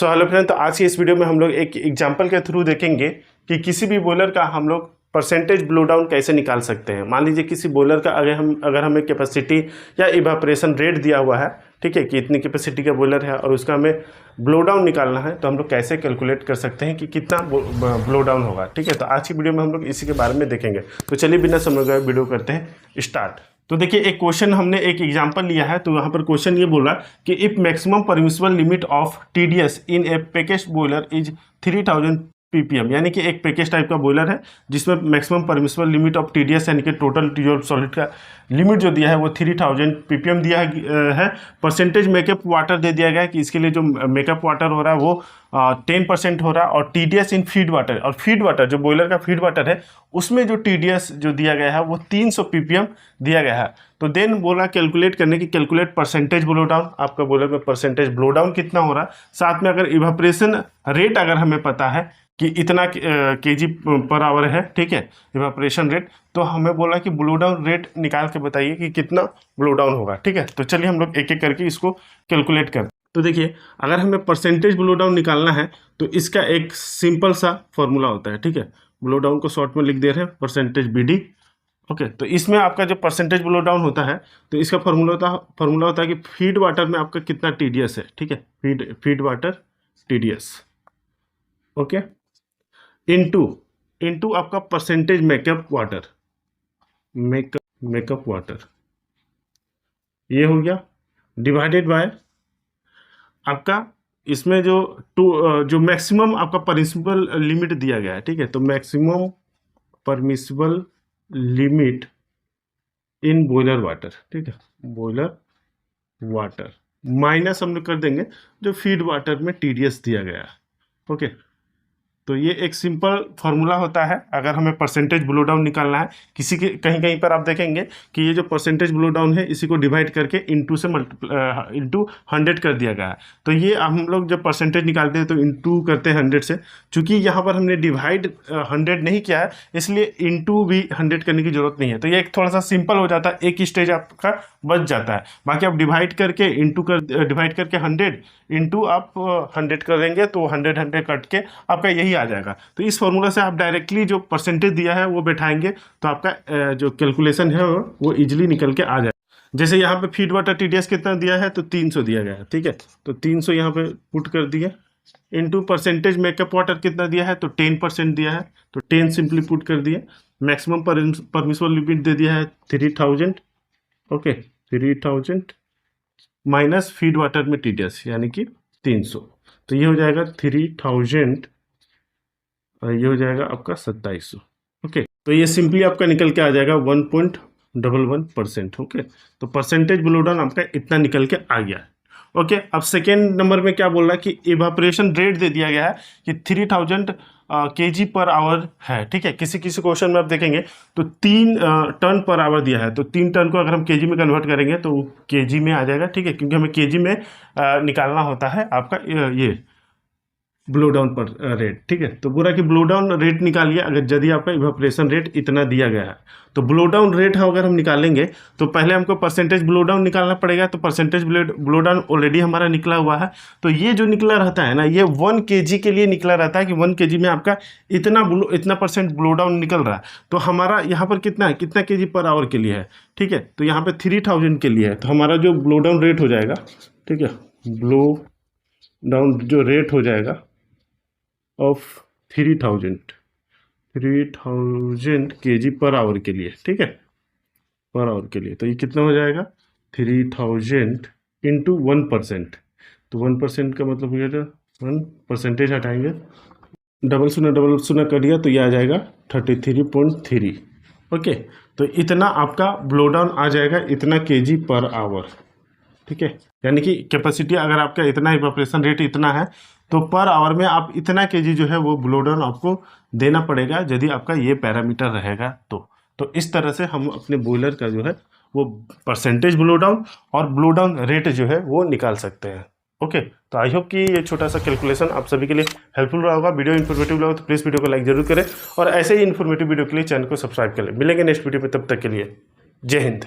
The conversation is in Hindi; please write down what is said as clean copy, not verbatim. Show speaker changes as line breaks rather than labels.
हेलो फ्रेंड, तो आज की इस वीडियो में हम लोग एक एग्जांपल के थ्रू देखेंगे कि किसी भी बॉयलर का हम लोग परसेंटेज ब्लो डाउन कैसे निकाल सकते हैं। मान लीजिए किसी बॉयलर का अगर हमें कैपेसिटी या इवापोरेशन रेट दिया हुआ है, ठीक है, कि इतनी कैपेसिटी का बॉयलर है और उसका हमें ब्लो डाउन निकालना है, तो हम लोग कैसे कैलकुलेट कर सकते हैं कि कितना ब्लो डाउन होगा। ठीक है, तो आज की वीडियो में हम लोग इसी के बारे में देखेंगे। तो चलिए बिना समय गए वीडियो करते हैं स्टार्ट। तो देखिए, एक क्वेश्चन हमने एक एग्जांपल लिया है। तो यहाँ पर क्वेश्चन ये बोल रहा है कि if maximum permissible limit of TDS in A packaged boiler is 3000 ppm, यानी कि एक पैकेज टाइप का बॉयलर है जिसमें maximum permissible limit of TDS यानी कि टोटल डिजॉल्व सॉलिड का लिमिट जो दिया है वो 3000 ppm दिया है। परसेंटेज मेकअप वाटर दे दिया गया है कि इसके लिए जो मेकअप वाटर हो रहा है वो 10% हो रहा है, और टीडीएस इन फीड वाटर, और फीड वाटर जो बॉयलर का फीड वाटर है उसमें जो टीडीएस जो दिया गया है वो 300 ppm दिया गया है। तो देन बोला कैलकुलेट करने की, कैलकुलेट परसेंटेज ब्लो डाउन। आपका बॉयलर में परसेंटेज ब्लो डाउन कितना हो रहा है, साथ में अगर इवापोरेशन रेट अगर हमें पता है कि इतना केजी पर आवर है, ठीक है, इवापोरेशन रेट, तो हमें बोला कि ब्लो डाउन रेट निकाल के बताइए कि कितना ब्लो डाउन होगा। ठीक है, तो चलिए हम लोग एक एक करके इसको कैलकुलेट करते हैं। तो देखिए, अगर हमें परसेंटेज ब्लो डाउन निकालना है तो इसका एक सिंपल सा फॉर्मूला होता है। ठीक है, ब्लो डाउन को शॉर्ट में लिख दे रहे हैं परसेंटेज BD। ओके, तो इसमें आपका जो परसेंटेज ब्लो डाउन होता है तो इसका फॉर्मूला होता है कि फीड वाटर में आपका कितना टीडीएस है। ठीक है, feed water TDS, okay, into आपका परसेंटेज मेकअप वाटर, ये हो गया, डिवाइडेड बाय आपका इसमें जो मैक्सिमम आपका परमिसिबल लिमिट दिया गया है। ठीक है, तो maximum permissible limit in boiler water, ठीक है, बॉयलर वाटर माइनस हम लोग कर देंगे जो फीड वाटर में टीडीएस दिया गया है। ओके, तो ये एक सिंपल फार्मूला होता है अगर हमें परसेंटेज ब्लो डाउन निकालना है। कहीं पर आप देखेंगे कि ये जो परसेंटेज ब्लो डाउन है इसी को डिवाइड करके इंटू 100 कर दिया गया है। तो ये हम लोग जब परसेंटेज निकालते हैं तो इंटू करते हैं 100 से। चूंकि यहाँ पर हमने डिवाइड 100 नहीं किया है इसलिए इंटू भी 100 करने की जरूरत नहीं है। तो ये एक थोड़ा सा सिंपल हो जाता है, एक स्टेज आपका बच जाता है। बाकी आप डिवाइड करके 100 इंटू आप 100 कर देंगे तो 100 कट के आपका यही आ जाएगा। तो इस फॉर्मूला से आप डायरेक्टली जो परसेंटेज दिया है वो बैठाएंगे तो आपका जो कैलकुलेशन है वो इजीली निकल के आ जाएगा। जैसे यहाँ पे फीड वाटर टीडीएस कितना दिया है तो 300 दिया गया है। ठीक है, तो 300 यहाँ पे पुट कर दिए, इनटू परसेंटेज मेकअप वाटर कितना दिया है तो 10% दिया है, तो 10 सिंपली पुट कर दिए। मैक्सिमम परमिसिबल लिमिट दे दिया है 3000, ओके, 3000 माइनस फीड वाटर में टीडीएस यानी कि 300, तो ये हो जाएगा 3000, ये हो जाएगा आपका 2700। ओके, तो ये सिंपली आपका निकल के आ जाएगा 1.11%। ओके, तो परसेंटेज ब्लो डाउन आपका इतना निकल के आ गया है। ओके, अब सेकेंड नंबर में क्या बोल रहा है कि इवापोरेशन रेट दे दिया गया है कि 3000 kg पर आवर है। ठीक है, किसी क्वेश्चन में आप देखेंगे तो 3 टन पर आवर दिया है, तो 3 टन को अगर हम केजी में कन्वर्ट करेंगे तो केजी में आ जाएगा। ठीक है, क्योंकि हमें केजी में निकालना होता है आपका ये ब्लो डाउन पर रेट। ठीक है, तो पूरा कि ब्लो डाउन रेट निकालिए अगर यदि आपका इवापोरेशन रेट इतना दिया गया है। तो ब्लो डाउन रेट अगर हम निकालेंगे तो पहले हमको परसेंटेज ब्लो डाउन निकालना पड़ेगा। तो परसेंटेज ब्लो डाउन ऑलरेडी हमारा निकला हुआ है, तो ये जो निकला रहता है ना, ये 1 kg के लिए निकला रहता है कि 1 kg में आपका इतना परसेंट ब्लो डाउन निकल रहा है। तो हमारा यहाँ पर कितना केजी पर आवर के लिए है। ठीक है, तो यहाँ पे 3000 के लिए है, तो हमारा जो ब्लो डाउन रेट हो जाएगा, ठीक है, ब्लो डाउन जो रेट हो जाएगा ऑफ 3000 kg पर आवर के लिए। ठीक है, पर आवर के लिए, तो ये कितना हो जाएगा 3000 इंटू 1%। तो 1% का मतलब हो जाएगा 1 परसेंटेज हटाएंगे, डबल शून्य कर दिया तो ये आ जाएगा 33.3। ओके, तो इतना आपका ब्लो डाउन आ जाएगा, इतना केजी पर आवर। ठीक है, यानी कि कैपेसिटी अगर आपका इतना इवापोरेशन रेट इतना है तो पर आवर में आप इतना केजी जो है वो ब्लो डाउन आपको देना पड़ेगा यदि आपका ये पैरामीटर रहेगा। तो इस तरह से हम अपने बॉयलर का जो है वो परसेंटेज ब्लो डाउन और ब्लो डाउन रेट जो है वो निकाल सकते हैं। ओके, तो आई होप कि ये छोटा सा कैलकुलेशन आप सभी के लिए हेल्पफुल रहा होगा। वीडियो इन्फॉर्मेटिव लगा तो प्लीज़ वीडियो को लाइक जरूर करें और ऐसे ही इन्फॉर्मेटिव वीडियो के लिए चैनल को सब्सक्राइब कर लें। मिलेंगे नेक्स्ट वीडियो में, तब तक के लिए जय हिंद।